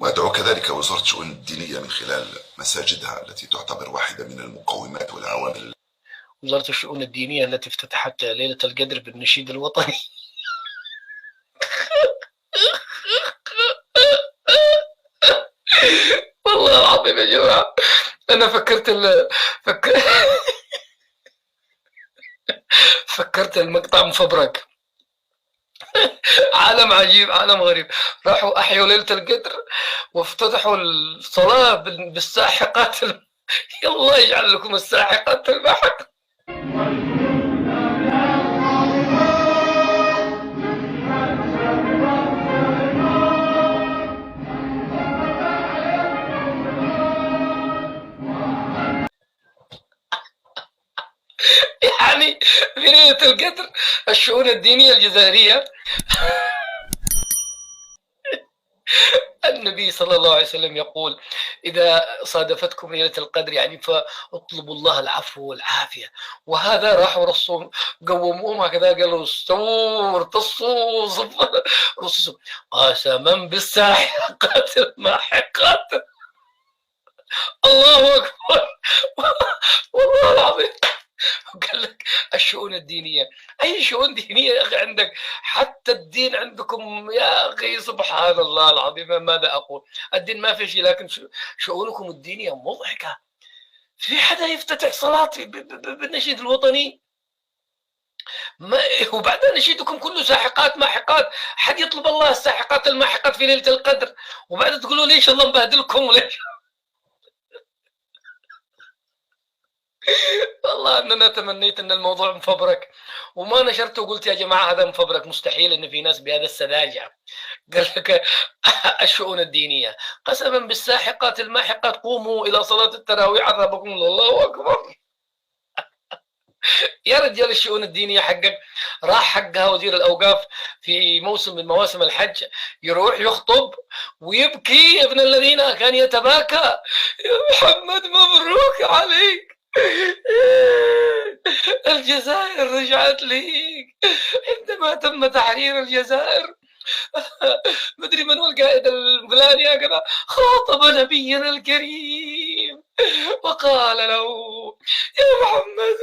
ويدعو كذلك وزارة الشؤون الدينية من خلال مساجدها التي تعتبر واحدة من المقومات والعوامل. وزارة الشؤون الدينية التي افتتحت ليلة القدر بالنشيد الوطني. والله العظيم يا جماعة أنا فكرت المقطع مفبرك. عالم عجيب، عالم غريب. راحوا أحيوا ليلة القدر وافتتحوا الصلاة بالساحقات الله يجعل لكم الساحقات المحق. يعني في ليلة القدر الشؤون الدينية الجزائرية النبي صلى الله عليه وسلم يقول إذا صادفتكم ليلة القدر يعني فاطلبوا الله العفو والعافية. وهذا راحوا رصوا قوموهم هكذا قالوا استووا ارتصوا رصوا قسما بالساحقات الماحقات. الله أكبر والله العظيم. وقال لك الشؤون الدينية، أي شؤون دينية يا أخي عندك؟ حتى الدين عندكم يا أخي سبحان الله العظيم. ماذا أقول؟ الدين ما في شيء، لكن شؤونكم الدينية مضحكة. في حدا يفتتح صلاة بالنشيد الوطني؟ ما وبعدين نشيدكم كله ساحقات ماحقات. حد يطلب الله الساحقات الماحقات في ليلة القدر وبعدين تقولوا ليش الله مبهدلكم وليش؟ والله أننا تمنيت أن الموضوع مفبرك وما نشرته وقلت يا جماعة هذا مفبرك، مستحيل أن في ناس بهذا السذاجة. قال لك الشؤون الدينية قسما بالساحقات الماحقات قوموا إلى صلاة التراويح عذابكم الله أكبر. يا رجال الشؤون الدينية حقك راح حقها وزير الأوقاف في موسم من مواسم الحج يروح يخطب ويبكي يا ابن الذين كان يتباكى يا محمد مبروك عليك الجزائر رجعت ليك. عندما تم تحرير الجزائر مدري من هو القائد الفلاني هكذا خاطب نبينا الكريم وقال له يا محمد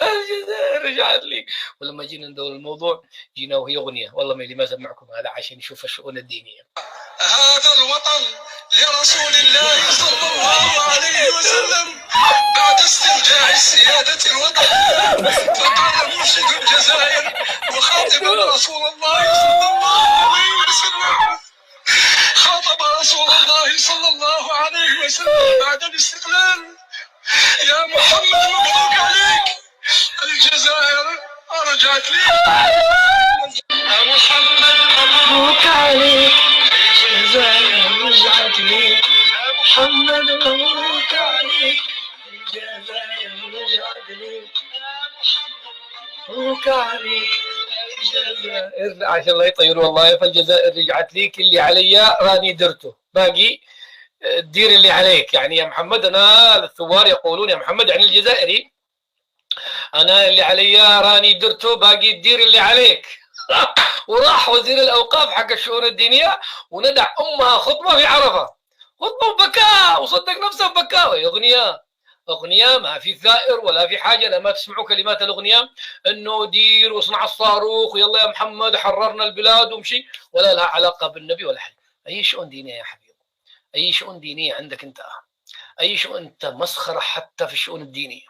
الجزائر رجعت لي. ولما جينا ندور الموضوع جينا وهي أغنية. والله ما لي ما سمعكم هذا عشان نشوف الشؤون الدينية. هذا الوطن لرسول الله صلى الله عليه وسلم بعد استرجاع السيادة الوطن. فقال مرشد الجزائر وخاطبا رسول الله صلى الله عليه وسلم، خاطب رسول الله صلى الله عليه وسلم بعد الاستقلال: يا محمد مبروك عليك الجزائر رجعت لي. يا محمد مبروك عليك الجزائر رجعت لي. يا محمد مبروك عليك الجزائر رجعت لي. يا محمد مبروك عليك الجزائر. عشان الله يطير والله. فالجزائر رجعت ليك، اللي علي راني درته، باقي دير اللي عليك. يعني يا محمد أنا الثوار يقولون يا محمد يعني الجزائري أنا اللي علي راني درته، باقي الدير اللي عليك. وراح وزير الأوقاف حق الشؤون الدينية وندع أمها خطبة في عرفة، خطبة وبكاء وصدق نفسه بكاء. أغنية ما في ثائر ولا في حاجة. لما تسمعوا كلمات الأغنية إنه دير واصنع الصاروخ ويلا يا محمد حررنا البلاد ومشي، ولا لها علاقة بالنبي ولا حاجة. أي شؤون دينية يا حبيبي؟ أي شؤون دينية عندك أنت؟ أي شؤون؟ أنت مسخرة حتى في الشؤون الدينية.